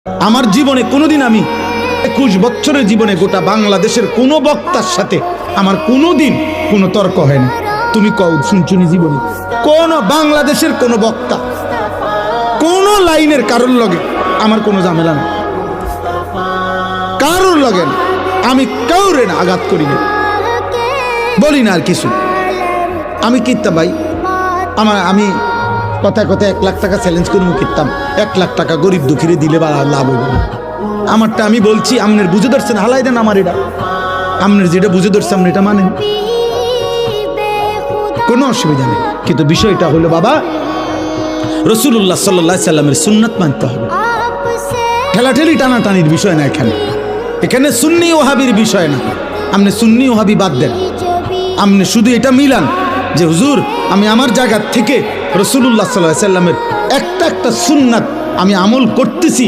আমার জীবনে কোনোদিন আমি 21 বছরের জীবনে গোটা বাংলাদেশের কোনো বক্তার সাথে আমার কোনোদিন কোনো তর্ক হয় না। তুমি কও শুনছুনি জীবনে কোন বাংলাদেশের কোনো বক্তা কোন লাইনের কারোর লগে আমার কোনো ঝামেলা না, কারোর লগে না। আমি কাউরে না আঘাত করি না, বলি না আর কিছু। আমি কিনতাম ভাই, আমি কথায় কথায় 1 লাখ টাকা চ্যালেঞ্জ করে কিনতাম। 1 লাখ টাকা গরিব দুঃখীরে দিলে বা লাভ হবে না। আমারটা আমি বলছি, আমনের বুঝে ধরছেন, হালাই দেন আমার এটা। আমনের যেটা বুঝে ধরছে আপনি এটা মানেন, কোনো অসুবিধা নেই। কিন্তু বিষয়টা হলো বাবা, রাসূলুল্লাহ সাল্লাল্লাহু আলাইহি সাল্লামের সুন্নাত মানতে হবে। ঠেলাঠেলি টানাটানির বিষয় না এখানে। এখানে সুন্নি ওহাবির বিষয় না। আপনি সুন্নি ওহাবি বাদ দেন, আপনি শুধু এটা মিলান যে হুজুর আমি আমার জায়গা থেকে রাসূলুল্লাহ সাল্লাল্লাহু আলাইহি সাল্লামের একটা সুন্নাত আমি আমল করতেছি,